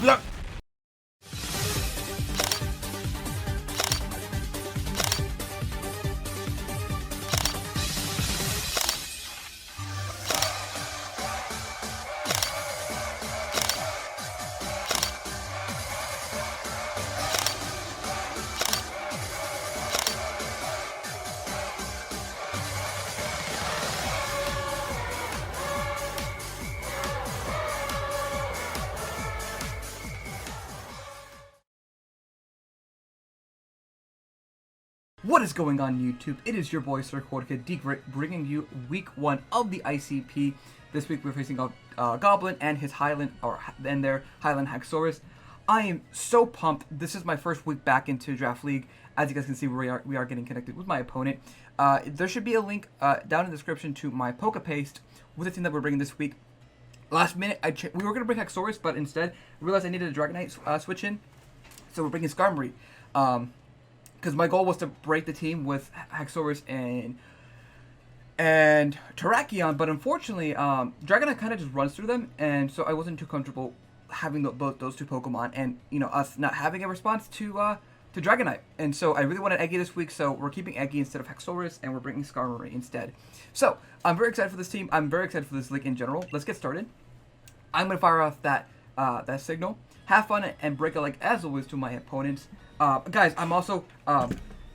Blah. What is going on, YouTube? It is your boy Sir Jorge bringing you week 1 of the ICP. This week we're facing Goblin and his Highland their Highland Haxorus. I am so pumped. This is my first week back into Draft League. As you guys can see, we are getting connected with my opponent. There should be a link down in the description to my Poke Paste with the team that we're bringing this week. Last minute, we were going to bring Haxorus, but instead realized I needed a Dragonite switch in, so we're bringing Skarmory. Because my goal was to break the team with Haxorus and Terrakion, but unfortunately, Dragonite kind of just runs through them, and so I wasn't too comfortable having both those two Pokemon, and us not having a response to Dragonite, and so I really wanted Eggy this week, so we're keeping Eggy instead of Haxorus, and we're bringing Skarmory instead. So I'm very excited for this team. I'm very excited for this league in general. Let's get started. I'm gonna fire off that signal. Have fun and break a leg as always to my opponents. Guys, I'm also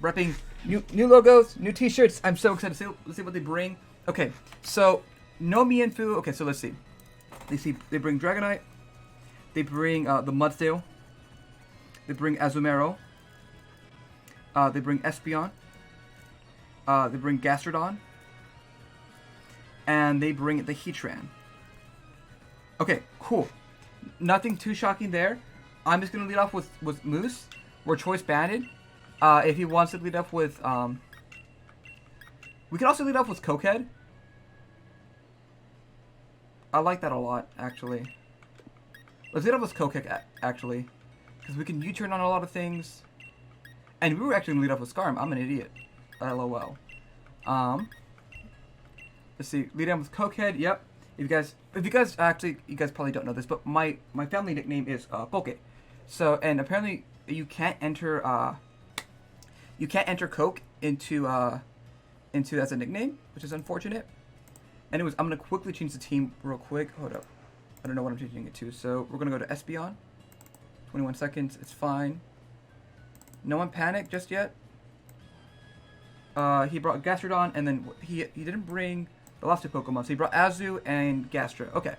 repping new logos, new t-shirts. I'm so excited to see what they bring. Okay, so no Mienfoo. Okay, so let's see. They bring Dragonite. They bring the Mudsdale. They bring Azumarill. They bring Espeon. They bring Gastrodon. And they bring the Heatran. Okay, cool. Nothing too shocking there. I'm just gonna lead off with Moose. We're choice banded. If he wants to lead up with, we can also lead up with Cokehead. I like that a lot, actually. Let's lead up with Cokehead, actually, because we can U-turn on a lot of things. And we were actually gonna lead up with Skarm. I'm an idiot. LOL. Let's see. Lead on with Cokehead. Yep. If you guys probably don't know this, but my family nickname is Poke. So, and apparently you can't enter Coke into as a nickname, which is unfortunate. Anyways, I'm gonna quickly change the team real quick. Hold up, I don't know what I'm changing it to. So we're gonna go to Espeon. 21 seconds. It's fine. No one panic just yet. He brought Gastrodon, and then he didn't bring the last two Pokemon. So he brought Azu and Gastro. Okay,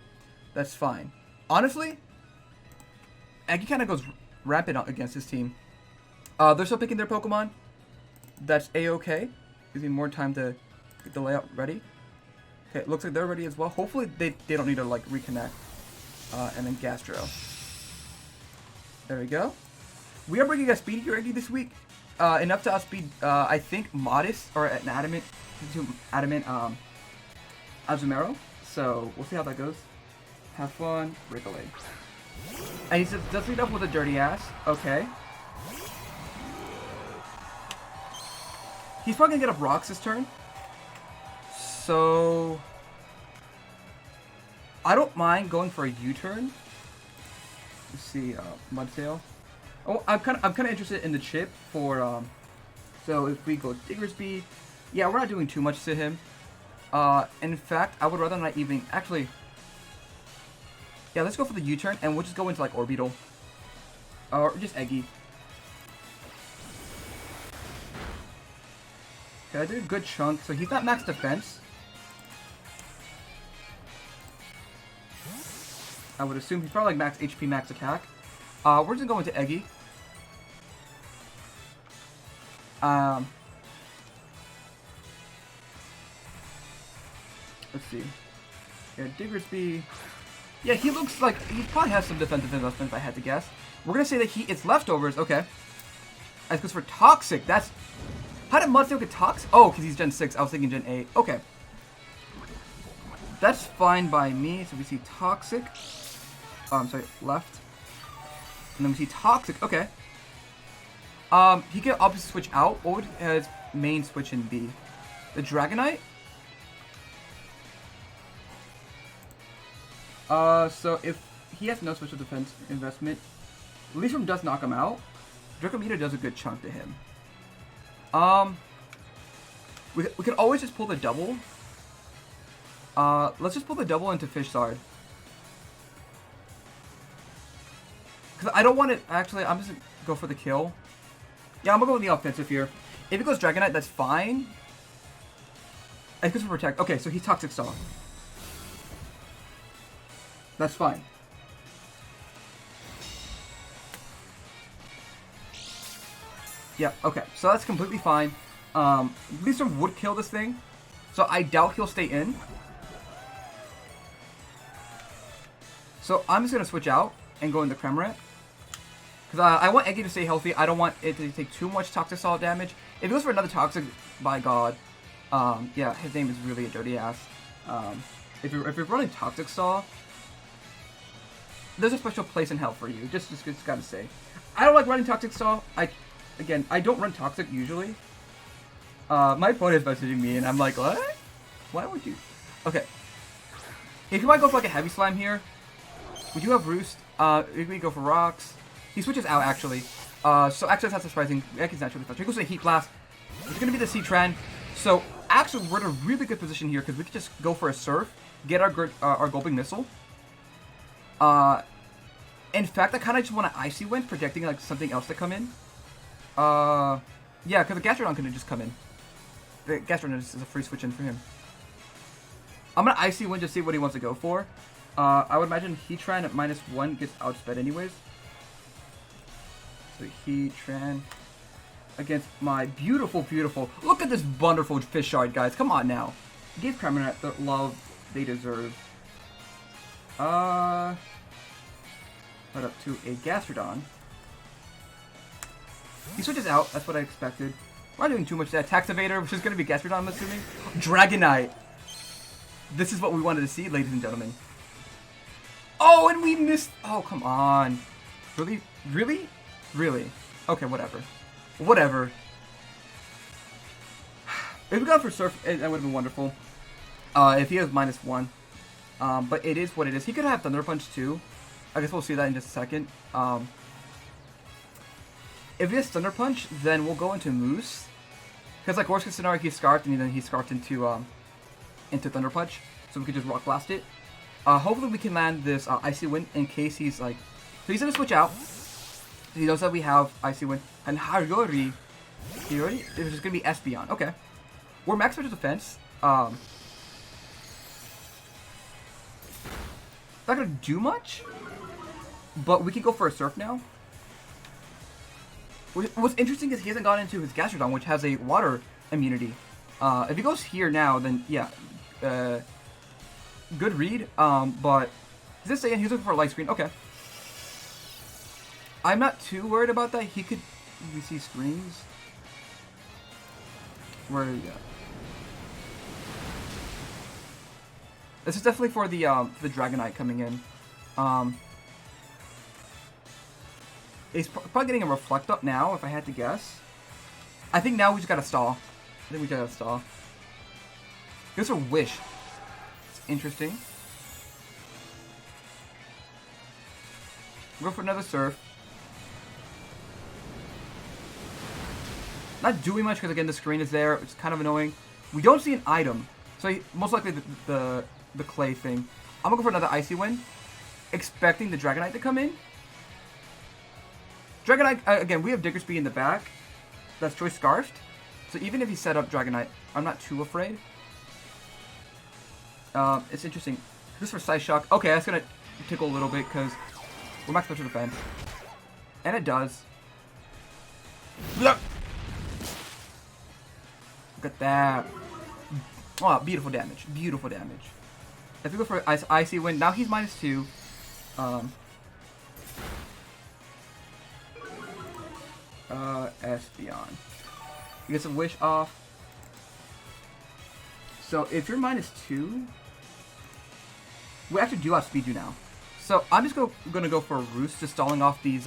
that's fine. Honestly, Eggy kind of goes rampant against his team. They're still picking their Pokemon. That's a-okay. Gives me more time to get the layout ready. Okay, looks like they're ready as well. Hopefully they don't need to like reconnect. And then Gastro. There we go. We are bringing a speedier Eggy this week. Enough to outspeed, I think, Modest or an Adamant Azumarill. So we'll see how that goes. Have fun, break a leg. And he does lead up with a dirty ass. Okay. He's probably gonna get up rocks this turn. So I don't mind going for a U-turn. Let's see, Mudsdale. Oh, I'm kind of interested in the chip for so if we go Diggersby, yeah, we're not doing too much to him. In fact, I would rather not even actually. Yeah, let's go for the U-turn, and we'll just go into, like, Orbital. Or just Eggy. Okay, I did a good chunk, so he's not max defense. I would assume he's probably, like, max HP, max attack. We're just going to Eggy. Let's see. Yeah, Diggersby. Yeah, he looks like he probably has some defensive investment if I had to guess. We're gonna say that it's leftovers. Okay. That's goes for Toxic. That's how did Mudsdale get Toxic? Oh, because he's Gen 6. I was thinking Gen 8. Okay. That's fine by me. So we see Toxic. Oh, I'm sorry, left. And then we see Toxic. Okay. He can obviously switch out. What would his main switch in be? The Dragonite? So if he has no special defense investment. Leafroom does knock him out. Dracometer does a good chunk to him. We could always just pull the double. Let's just pull the double into Fish Sard. Because I don't want it... Actually, I'm just going to go for the kill. Yeah, I'm going to go with the offensive here. If it goes Dragonite, that's fine. It goes for Protect. Okay, so he's Toxic Saw. That's fine. Yeah, okay. So that's completely fine. Leafstorm would kill this thing. So I doubt he'll stay in. So I'm just going to switch out and go into Cramorant. Because I want Eggy to stay healthy. I don't want it to take too much Toxic Saw damage. If it goes for another Toxic, by God. Yeah, his name is really a dirty ass. If you're running Toxic Saw, there's a special place in hell for you. Just gotta say. I don't like running Toxic Saw. Again, I don't run Toxic usually. My opponent is messaging me and I'm like, what? Why would you? Okay. If you might go for like a Heavy Slam here, we do have Roost. If we go for Rocks. He switches out, actually. So actually, that's not surprising. Eggy's naturally faster. He goes to Heat Blast. It's going to be the C-Tran. So actually, we're in a really good position here because we can just go for a Surf, get our Gulping Missile. In fact, I kind of just want to Icy Wind, projecting like something else to come in. Yeah, because the Gastrodon can just come in. The Gastrodon is a free switch in for him. I'm going to Icy Wind to see what he wants to go for. I would imagine Heatran at -1 gets outsped anyways. So Heatran against my beautiful, beautiful... Look at this wonderful Fish Shard, guys. Come on now. Give Cramorant the love they deserve. Right up to a Gastrodon. He switches out. That's what I expected. We're not doing too much. That Tax Evader, which is going to be Gastrodon, I'm assuming. Dragonite. This is what we wanted to see, ladies and gentlemen. Oh, and we missed... Oh, come on. Really? Really? Really? Okay, whatever. Whatever. If we got for Surf, that would have been wonderful. If he has -1. But it is what it is. He could have Thunder Punch too. I guess we'll see that in just a second. If he has Thunder Punch, then we'll go into Moose. Because like worst case scenario, he's Scarfed and then he's Scarfed into Thunder Punch. So we could just Rock Blast it. Hopefully we can land this Icy Wind in case he's like... So he's going to switch out. He knows that we have Icy Wind. And Hariyori. Hariyori? It's just going to be Espeon. Okay. We're max special defense. Not going to do much. But we can go for a Surf now. What's interesting is he hasn't gotten into his Gastrodon, which has a water immunity. If he goes here now, then yeah. Good read. But is this saying he's looking for a Light Screen? Okay. I'm not too worried about that. He could... We see screens. Where are you at? This is definitely for the Dragonite coming in. He's probably getting a Reflect Up now, if I had to guess. I think now we just gotta stall. I think we gotta stall. Here's a Wish. It's interesting. We'll go for another Surf. Not doing much because again the screen is there. It's kind of annoying. We don't see an item, so most likely the clay thing. I'm gonna go for another Icy Wind, expecting the Dragonite to come in. Dragonite again. We have Diggersby in the back. That's Choice Scarfed. So even if he set up Dragonite, I'm not too afraid. It's interesting. This for Psy Shock. Okay, that's gonna tickle a little bit because we're max special defense, and it does. Look. Look at that. Oh, beautiful damage. Beautiful damage. If we go for Icy Wind, now he's -2. Espeon. He gets a Wish off. So if you're -2, we actually do outspeed you now. So I'm just gonna go for a Roost, just stalling off these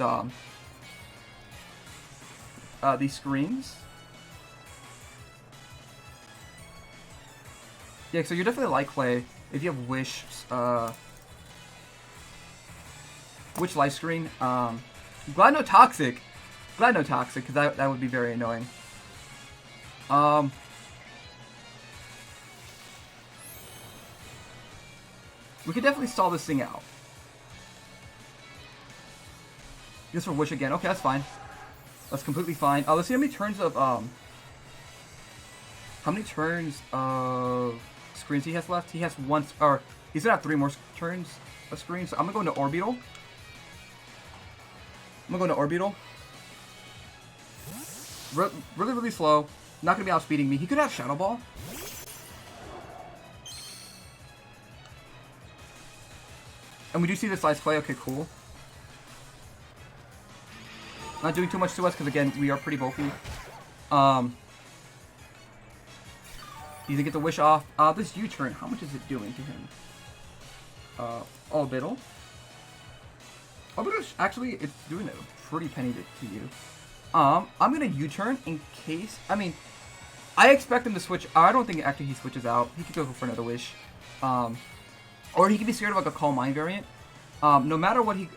screens. Yeah, so you're definitely like Clay if you have Wish. Which life screen? Glad no Toxic. Glad no Toxic, because that would be very annoying. We could definitely stall this thing out. Just for Wish again. Okay, that's fine. That's completely fine. Let's see how many turns of, how many turns of screens he has left? He has one, or he's gonna have 3 more turns of screens. So I'm gonna go into Orbital. Really, really slow. Not gonna be outspeeding me. He could have Shadow Ball. And we do see this Ice Play. Okay, cool. Not doing too much to us because, again, we are pretty bulky. He's gonna get the Wish off. This U-turn, how much is it doing to him? Orbital. Orbital, actually, it's doing a pretty penny to you. I'm gonna U-turn in case. I mean, I expect him to switch. I don't think actually he switches out. He could go for another Wish. Or he could be scared of like a Calm Mind variant. No matter what he,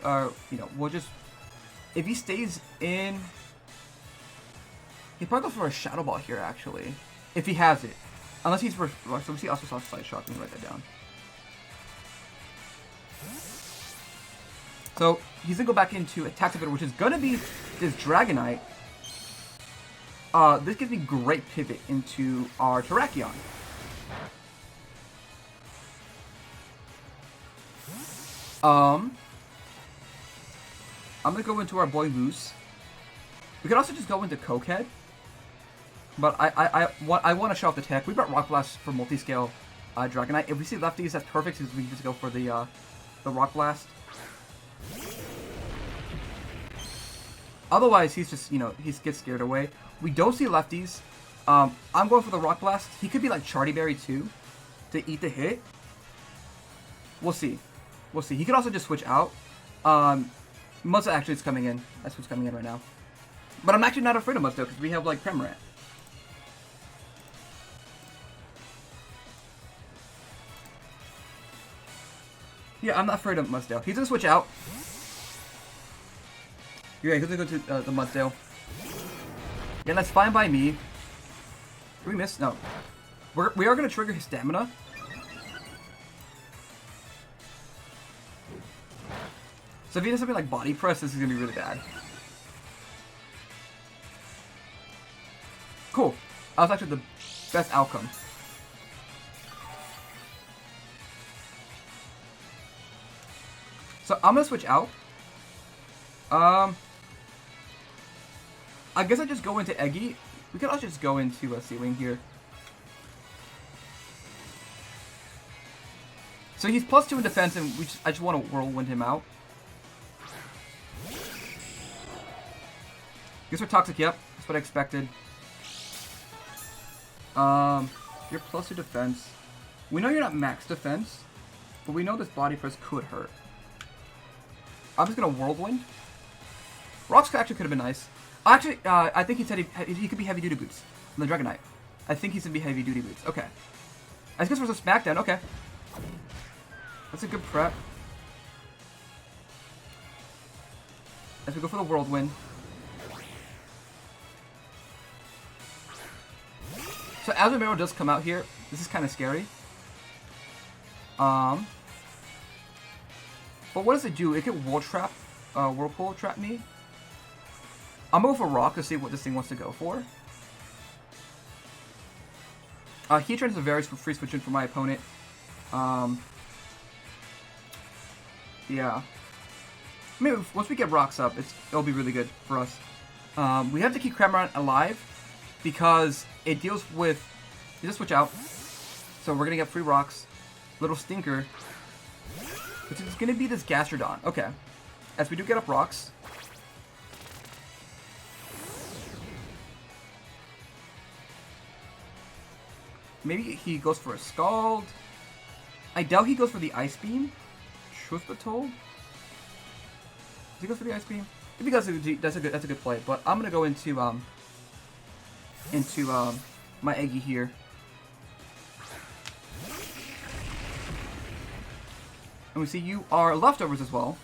you know, we'll just, if he stays in, he'd probably go for a Shadow Ball here actually, if he has it. Unless he's for, so we see also saw Side Shock. Let me write that down. So he's gonna go back into Attack Pivot, which is gonna be this Dragonite. This gives me great pivot into our Terrakion. I'm gonna go into our boy Loose. We could also just go into Cokehead. But I want to show off the tech. We brought Rock Blast for multi-scale Dragonite. If we see lefties, that's perfect because we can just go for the Rock Blast. Otherwise, he's just, you know, he gets scared away. We don't see lefties. I'm going for the Rock Blast. He could be like Charty Berry too to eat the hit. We'll see. We'll see. He could also just switch out. Mudsdale actually is coming in. That's what's coming in right now. But I'm actually not afraid of Mudsdale because we have like Cramorant. Yeah, I'm not afraid of Mudsdale. He's gonna switch out. Yeah, he's gonna go to the Mudsdale. Yeah, that's fine by me. Did we miss? No. We are gonna trigger his stamina. So if he does something like Body Press, this is gonna be really bad. Cool. That was actually the best outcome. So I'm gonna switch out. I guess I just go into Eggy. We could also just go into Ceiling here. So he's +2 in defense, and I just want to Whirlwind him out. Guess we're Toxic, yep. That's what I expected. You're +2 defense. We know you're not max defense, but we know this Body Press could hurt. I'm just gonna Whirlwind. Rocks actually could have been nice. Actually, I think he said he could be Heavy Duty Boots on the Dragonite. I think he's gonna be Heavy Duty Boots. Okay. I guess we're Smackdown. Okay. That's a good prep. As we go for the Whirlwind. So Azumarill does come out here. This is kind of scary. But what does it do? It can Whirlpool trap me. I'm going for Rock to see what this thing wants to go for. Heatran is a very free switch in for my opponent. Yeah. Maybe once we get Rocks up, it'll be really good for us. We have to keep Cramorant alive because it deals with. You just switch out, so we're gonna get free Rocks. Little Stinker, which is gonna be this Gastrodon. Okay. As we do get up Rocks. Maybe he goes for a Scald. I doubt he goes for the Ice Beam. Truth be told, does he go for the Ice Beam? If he does, that's a good play. But I'm gonna go into my Eggy here. And we see you are leftovers as well.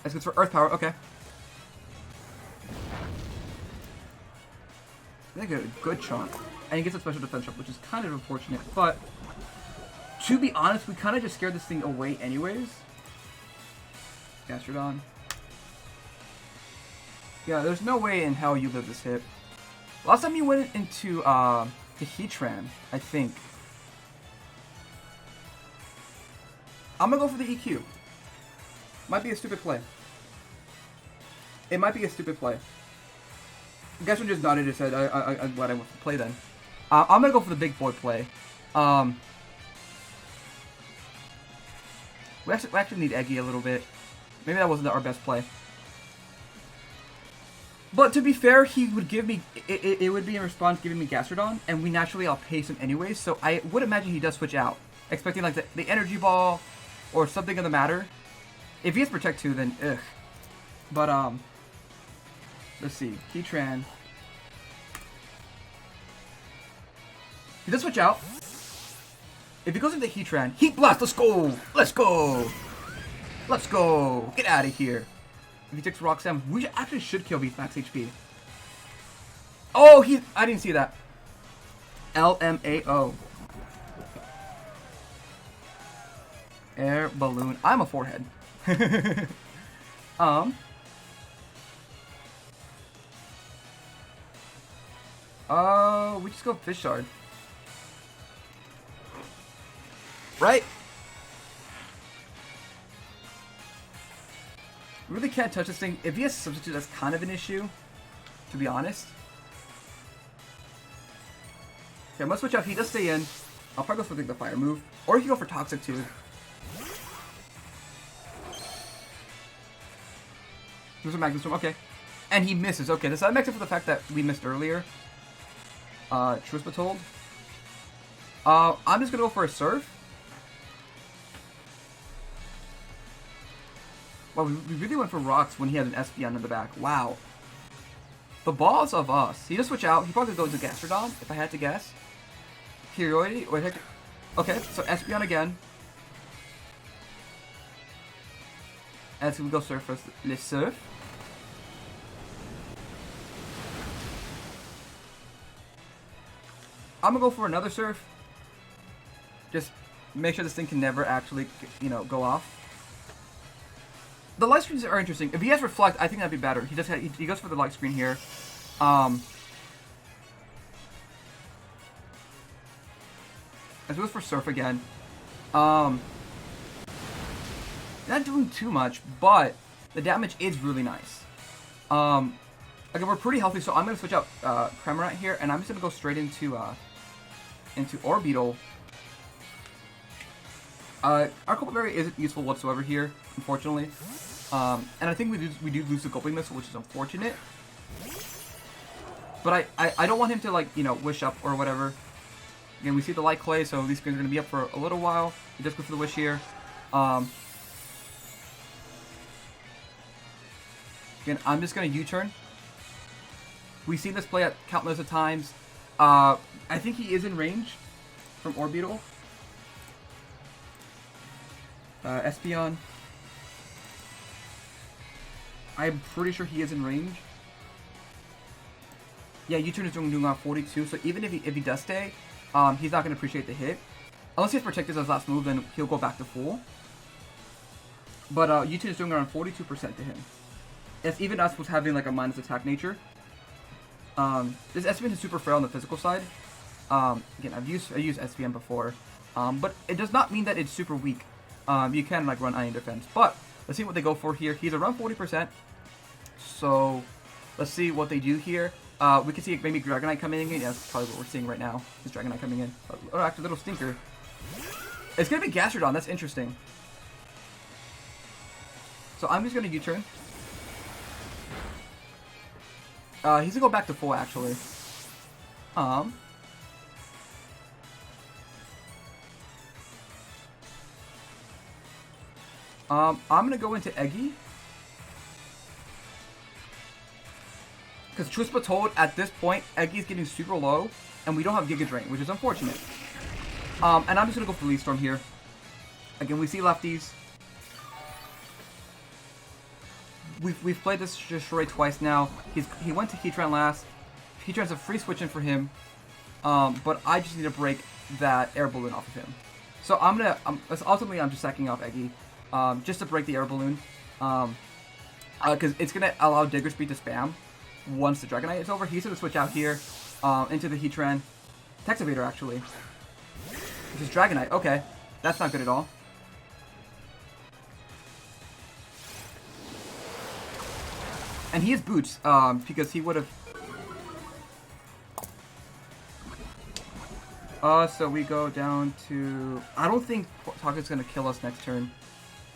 That's good for Earth Power. Okay. I think a good chunk. And he gets a special defense up, which is kind of unfortunate. But, to be honest, we kind of just scared this thing away anyways. Gastrodon. Yeah, there's no way in hell you live this hit. Last time you went into the Heatran, I think. I'm gonna go for the EQ. Might be a stupid play. It might be a stupid play. Gastrodon just nodded his head. What I want to play then. I'm gonna go for the big boy play. We actually need Eggy a little bit. Maybe that wasn't our best play. But to be fair, he would give me... It would be in response giving me Gastrodon, and we naturally outpace him anyways, so I would imagine he does switch out. Expecting like the Energy Ball, or something of the matter. If he has Protect 2, then ugh. But, let's see. Heatran. He does switch out. If he goes into Heatran, Heat Blast, let's go! Let's go! Let's go! Get out of here. If he takes Rock Slam, we actually should kill Beef Max HP. Oh, I didn't see that. LMAO. Air Balloon. I'm a forehead. We just go Fish Shard. Right? Really can't touch this thing. If he has Substitute, that's kind of an issue, to be honest. Okay, I'm gonna switch out. He does stay in. I'll probably go for the Fire move. Or you can go for Toxic too. There's a Magnus Storm. Okay. And he misses. Okay, this makes up for the fact that we missed earlier. Truth be told. I'm just gonna go for a Surf. Well, we really went for Rocks when he had an Espeon in the back. Wow. The balls of us. He just switch out. He probably goes to Gastrodon, if I had to guess. Curiosity. Wait, heck. Okay, so Espeon again. And so we go Surf first. Let's Surf. I'm gonna go for another Surf. Just make sure this thing can never actually, go off. The light screens are interesting. If he has Reflect, I think that'd be better. He goes for the light screen here. As he goes for Surf again. Not doing too much, but the damage is really nice. Again, we're pretty healthy, so I'm gonna switch out Cramorant here, and I'm just gonna go straight into Orbeetle. Our Cobalberry isn't useful whatsoever here, unfortunately. And I think we do lose the Gobble Missile, which is unfortunate. But I don't want him to, like, wish up or whatever. Again, we see the Light Clay, so these screens are going to be up for a little while. He does go for the Wish here. Again, I'm just going to U-turn. We've seen this play at countless of times. I think he is in range from Orbeetle. Espeon. I'm pretty sure he is in range. Yeah, U-turn is doing around 42, so even if he does stay, he's not going to appreciate the hit. Unless he has Protect as his last move, then he'll go back to full. But U-turn is doing around 42% to him. Yes, even us was having like a minus attack nature. This SVN is super frail on the physical side. Again, I used SVN before, but it does not mean that it's super weak. You can like run Iron Defense, but let's see what they go for here. He's around 40%, so let's see what they do here. We can see maybe Dragonite coming in. Yeah, that's probably what we're seeing right now. Is Dragonite coming in? Oh, actually, Little Stinker. It's gonna be Gastrodon. That's interesting. So I'm just gonna U-turn. He's gonna go back to full actually. I'm gonna go into Eggy. Because truth be told, at this point, Eggy's getting super low, and we don't have Giga Drain, which is unfortunate. And I'm just gonna go for Leaf Storm here. Again, we see lefties. we've played this charade twice now. He went to Heatran last. Heatran's a free switch in for him. But I just need to break that air balloon off of him. So ultimately I'm just sacking off Eggy, just to break the air balloon. Because it's gonna allow Digger Speed to spam once the Dragonite is over. He's gonna switch out here, into the Heatran. Text Evader actually. Which is Dragonite. Okay, that's not good at all. And he has boots, because he would have. So we go down to. I don't think Toxic's gonna kill us next turn.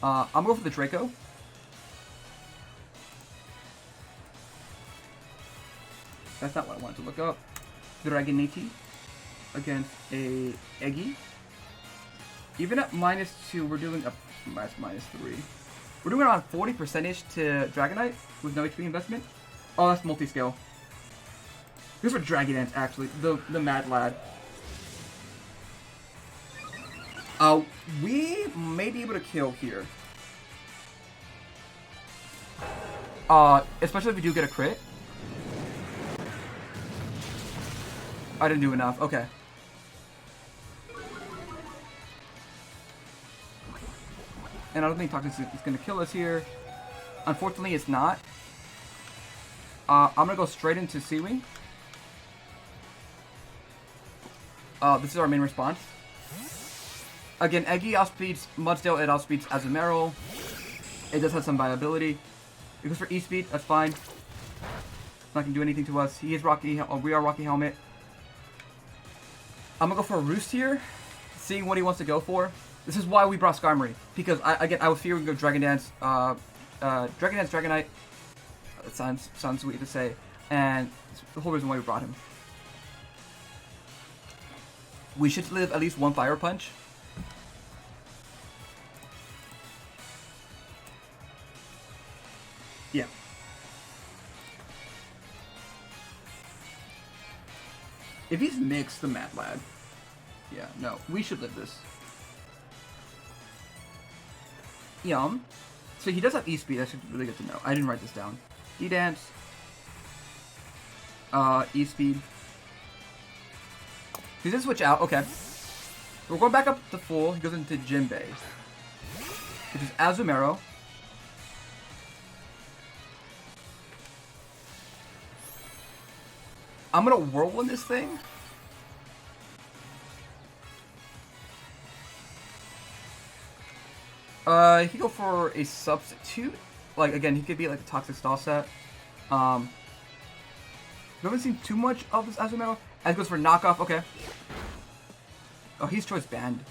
I'm gonna go for the Draco. That's not what I wanted to look up. Dragonite against a Eggy. Even at -2, we're doing a -3. We're doing around 40% to Dragonite with no HP investment. Oh, that's multi-scale. This is for Dragon Dance, actually. The Mad Lad. We may be able to kill here. Especially if we do get a crit. I didn't do enough. Okay. And I don't think Toxic is going to kill us here. Unfortunately, it's not. I'm going to go straight into Seawing. This is our main response. Again, Eggy outspeeds Mudsdale, it outspeeds Azumarill. It does have some viability. It goes for E-Speed, that's fine. It's not going to do anything to us. He is Rocky, we are Rocky Helmet. I'm going to go for a Roost here, seeing what he wants to go for. This is why we brought Skarmory, because I was fearing go Dragon Dance, Dragonite. It sounds sweet to say, and it's the whole reason why we brought him. We should live at least one Fire Punch. Yeah. If he's mixed, the Mad Lad. Yeah, no, we should live this. Yum. So he does have E-Speed, that's really good to know. I didn't write this down. E-Dance. E-Speed. He does switch out, okay. We're going back up to full. He goes into Jinbei, which is Azumarill. I'm gonna Whirlwind this thing. He could go for a substitute. Like, again, he could be like a Toxic Stall set. We haven't seen too much of this Azumarill. As goes for knockoff, okay. Oh, he's choice banned.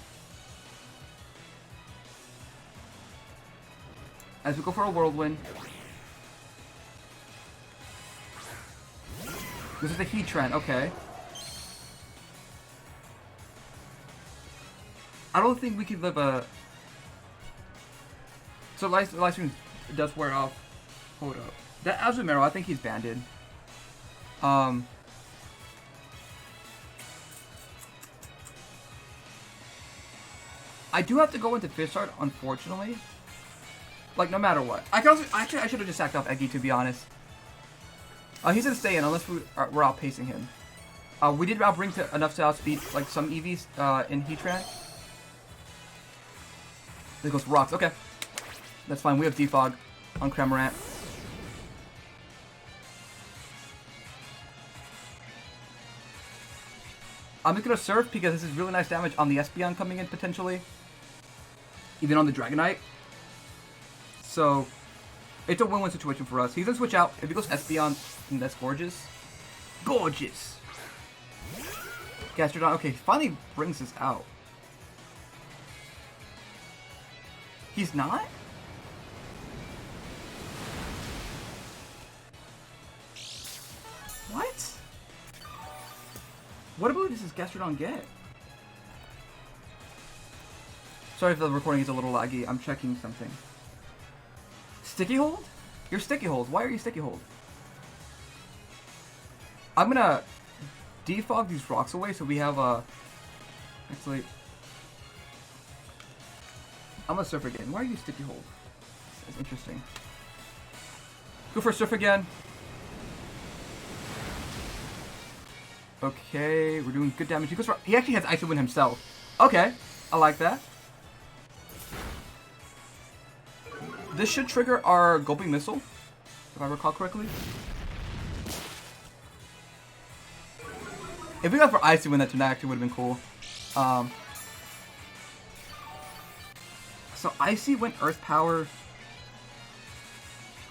As we go for a Whirlwind. This is the Heatran, okay. I don't think we can live a... So live stream does wear off. Hold up. That Azumarill, I think he's banded. I do have to go into Fish Art, unfortunately. Like, no matter what. I should have just sacked off Eggy, to be honest. He's gonna stay in unless we're outpacing him. We did outbring enough to outspeed like some EVs in Heatran. There goes Rocks. Okay, that's fine. We have Defog on Cramorant. I'm just gonna Surf because this is really nice damage on the Espeon coming in potentially, even on the Dragonite. So it's a win-win situation for us. He's gonna switch out. If he goes Espeon, that's gorgeous. Gorgeous! Gastrodon, okay, he finally brings this out. He's not? What? What ability does Gastrodon get? Sorry if the recording is a little laggy. I'm checking something. Sticky Hold? You're Sticky Hold. Why are you Sticky Hold? I'm gonna defog these rocks away so we have a... Actually... I'm gonna Surf again. Why are you Sticky Hold? That's interesting. Go for Surf again. Okay, we're doing good damage. He actually has Icy Wind himself. Okay, I like that. This should trigger our Gulping Missile, if I recall correctly. If we got for Icy Wind, that tonight actually would have been cool. So Icy Wind, Earth Power.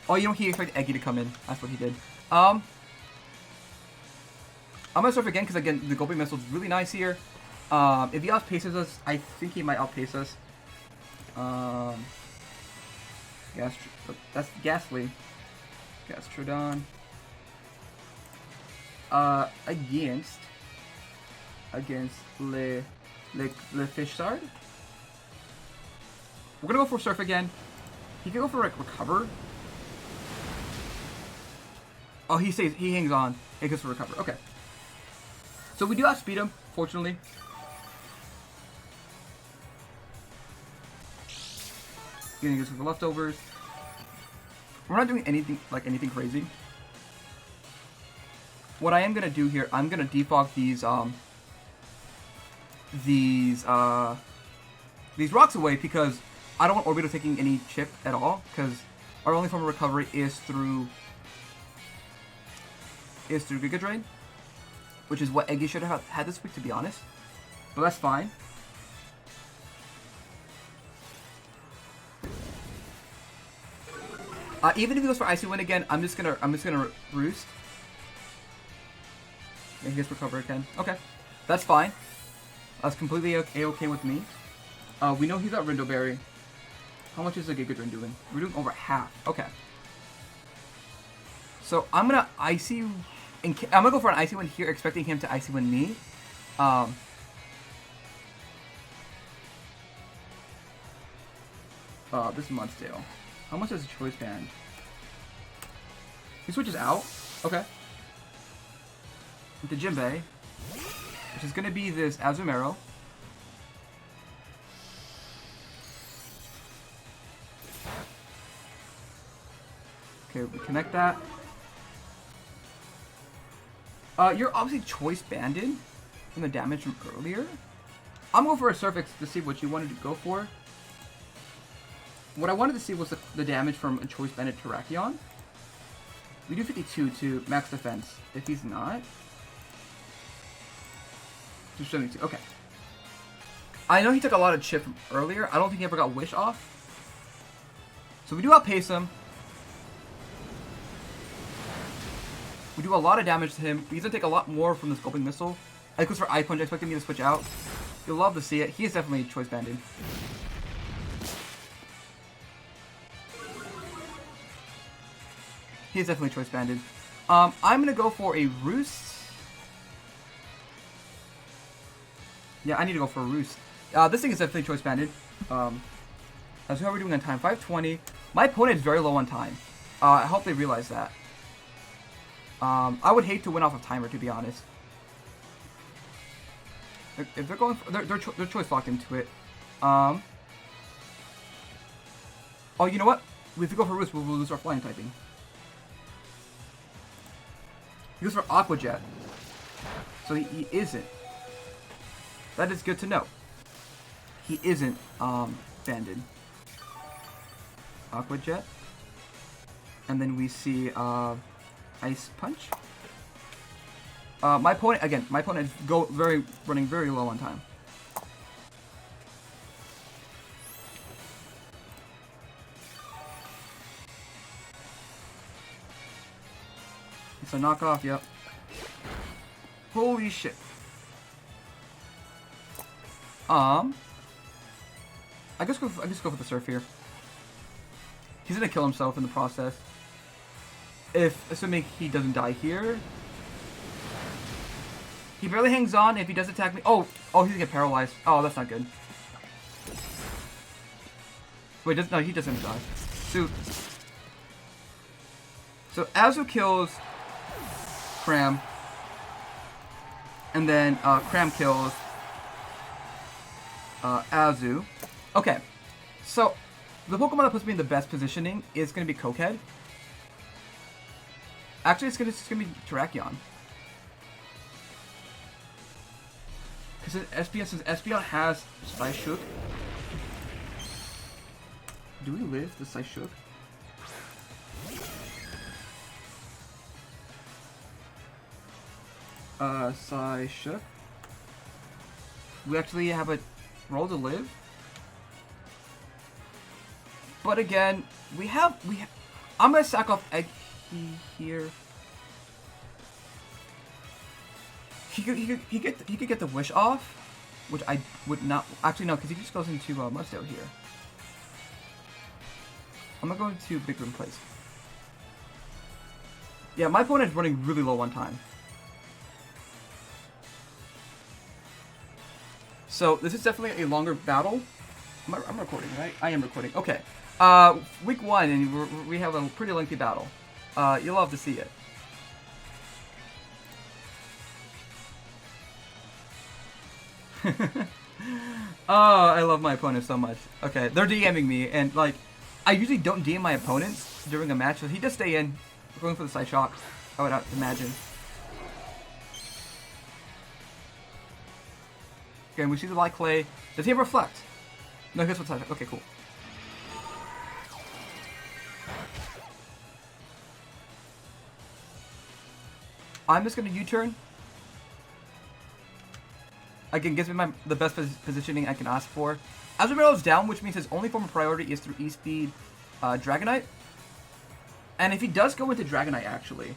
Oh, you know, he expected Eggy to come in. That's what he did. I'm gonna Surf again because again the Gulping Missile is really nice here. If he outpaces us, I think he might outpace us. That's Ghastly. Gastrodon. Against Le Fish Sard. We're gonna go for Surf again. He can go for like Recover. Oh, he hangs on. He goes for Recover. Okay. So we do outspeed him, fortunately. Getting this for leftovers. We're not doing anything crazy. What I am gonna do here, I'm gonna defog these rocks away because I don't want Orbeetle taking any chip at all, because our only form of recovery is through Giga Drain, which is what Eggy should have had this week, to be honest. But that's fine. Even if he goes for Icy Wind again, I'm just gonna Roost. And he gets Recover again. Okay, that's fine. That's completely okay with me. We know he's got Rindo Berry. How much is the Giga Drain doing? We're doing over half. Okay. So I'm gonna I'm gonna go for an Icy Wind here, expecting him to Icy Wind me. This is Mudsdale. How much is a Choice Band? He switches out. Okay. Into Jinbei, which is gonna be this Azumarill. Okay, we connect that. You're obviously Choice Banded from the damage from earlier. I'm going for a Surf to see what you wanted to go for. What I wanted to see was the damage from a Choice Banded Terrakion. We do 52 to max defense. If he's not, 272. Okay. I know he took a lot of chip from earlier. I don't think he ever got Wish off. So we do outpace him. We do a lot of damage to him. He's gonna take a lot more from this Gulping Missile. I goes for Eye Punch, expecting me to switch out. You'll love to see it. He is definitely Choice Banded. He is definitely Choice Banded. I'm gonna go for a Roost. Yeah, I need to go for a Roost. This thing is definitely Choice Banded. As how are we doing on time? 520. My opponent is very low on time. I hope they realize that. I would hate to win off of timer, to be honest. If they're going, they're choice locked into it. Oh, you know what? If we go for Roost, we'll lose our flying typing. He goes for Aqua Jet. So he isn't. That is good to know. He isn't banded. Aqua Jet. And then we see Ice Punch. My opponent is running very low on time. It's a knockoff, yep. Holy shit. I guess go for the Surf here. He's gonna kill himself in the process. Assuming he doesn't die here. He barely hangs on. If he does attack me, oh, he's gonna get paralyzed. Oh, that's not good. Wait, no, he doesn't die. So Azu kills Cram, and then Cram kills Azu. Okay, so the Pokemon that puts me in the best positioning is going to be Cokehead. Actually, it's gonna be Terrakion. Because since Espeon has Psyshook. Do we live the Psyshook? Psyshook. We actually have a roll to live. But again, we have I'm gonna sack off Eggy here. He could get the wish off, which I would not actually no, because he just goes into Mudstone here. I'm gonna go into Big Room Place. Yeah, my opponent is running really low on time. So this is definitely a longer battle. I'm recording, right? I am recording. Okay. Week 1, and we have a pretty lengthy battle. You'll love to see it. Oh, I love my opponent so much. Okay, they're DMing me, and like, I usually don't DM my opponents during a match, so he does stay in. We're going for the side shock, I would imagine. Okay, we see the light clay. Does he have reflect? No, here's what side shock. Okay, cool. I'm just gonna U-turn. Again, gives me the best positioning I can ask for. Azumarill is down, which means his only form of priority is through E-Speed Dragonite. And if he does go into Dragonite, actually,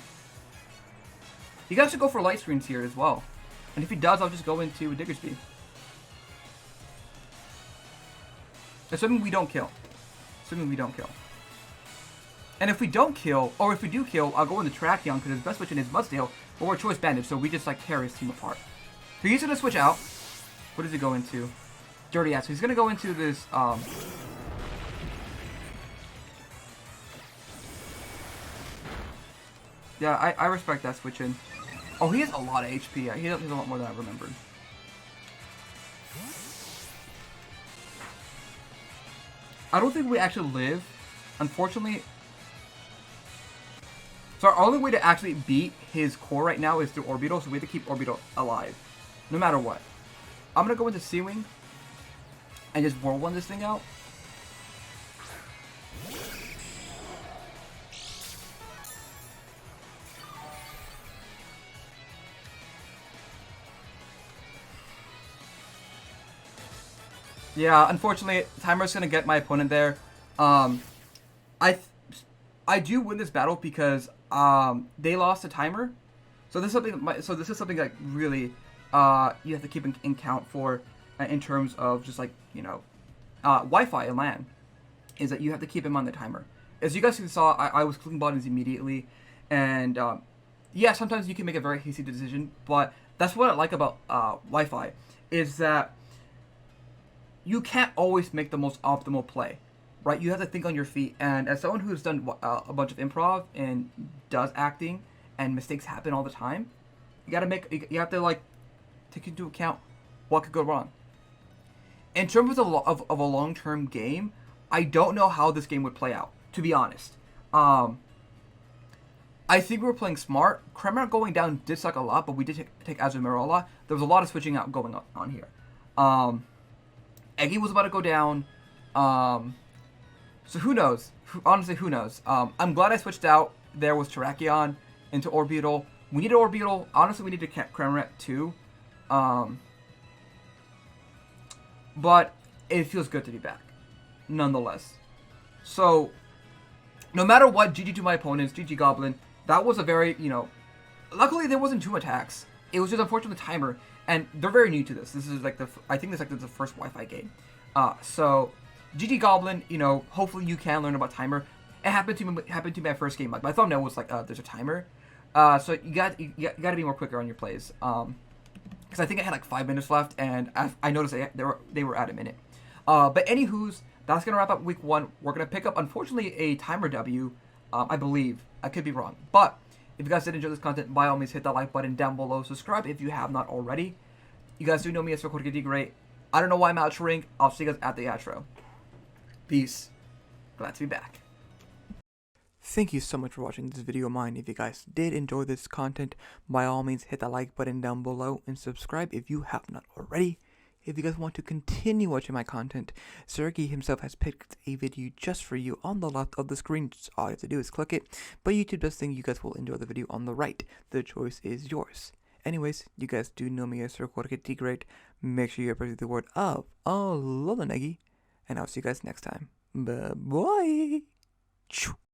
he has to go for Light Screens here as well. And if he does, I'll just go into Diggersby. Assuming we don't kill. Assuming we don't kill. And if we don't kill, or if we do kill, I'll go into Terrakion because his best switch in is Mudsdale, but we're Choice Bandage, so we just like tear his team apart. So he's gonna switch out. What does he go into? Dirty Ass. So he's gonna go into this yeah, I respect that switch in. Oh, he has a lot of HP. He has a lot more than I remembered. I don't think we actually live, unfortunately. So our only way to actually beat his core right now is through Orbital, so we have to keep Orbital alive, no matter what. I'm gonna go into Sea-Wing and just whirlwind this thing out. Yeah, unfortunately, Timer's gonna get my opponent there. I do win this battle because they lost a Timer, so this is something that really you have to keep in count for in terms of just like, you know, Wi-Fi and LAN, is that you have to keep him on the timer. As you guys saw, I was clicking buttons immediately, and yeah, sometimes you can make a very hasty decision, but that's what I like about Wi-Fi, is that you can't always make the most optimal play, right? You have to think on your feet, and as someone who's done a bunch of improv and does acting, and mistakes happen all the time, you have to like take into account what could go wrong. In terms of a long-term game, I don't know how this game would play out, to be honest. I think we were playing smart. Cramorant going down did suck a lot, but we did take Azumarill a lot. There was a lot of switching out going on here. Eggy was about to go down. So who knows? Honestly, who knows? I'm glad I switched out there with Terrakion into Orbital. We needed Orbital. Honestly, we needed Cramorant too. But it feels good to be back, nonetheless. So, no matter what, GG to my opponents, GG Goblin. That was a very, you know, luckily there wasn't too attacks. It was just unfortunate timer, and they're very new to this. This is like I think this is like the first Wi-Fi game. So, GG Goblin, you know, hopefully you can learn about timer. It happened to me my first game. Like my thumbnail was like, there's a timer. So you got to be more quicker on your plays. Because I think I had like 5 minutes left, and I noticed they were at a minute. But anywho's, that's gonna wrap up week 1. We're gonna pick up, unfortunately, a timer W. I believe. I could be wrong, but if you guys did enjoy this content, by all means hit that like button down below. Subscribe if you have not already. You guys do know me as Jorge Great. I don't know why I'm outroing. I'll see you guys at the outro. Peace. Glad to be back. Thank you so much for watching this video of mine. If you guys did enjoy this content, by all means hit the like button down below and subscribe if you have not already. If you guys want to continue watching my content, Sergey himself has picked a video just for you on the left of the screen. Just all you have to do is click it, but YouTube does think you guys will enjoy the video on the right. The choice is yours. Anyways, you guys do know me as Jorge T Great. Make sure you appreciate the word of alola, Eggy, and I'll see you guys next time. Bye-bye.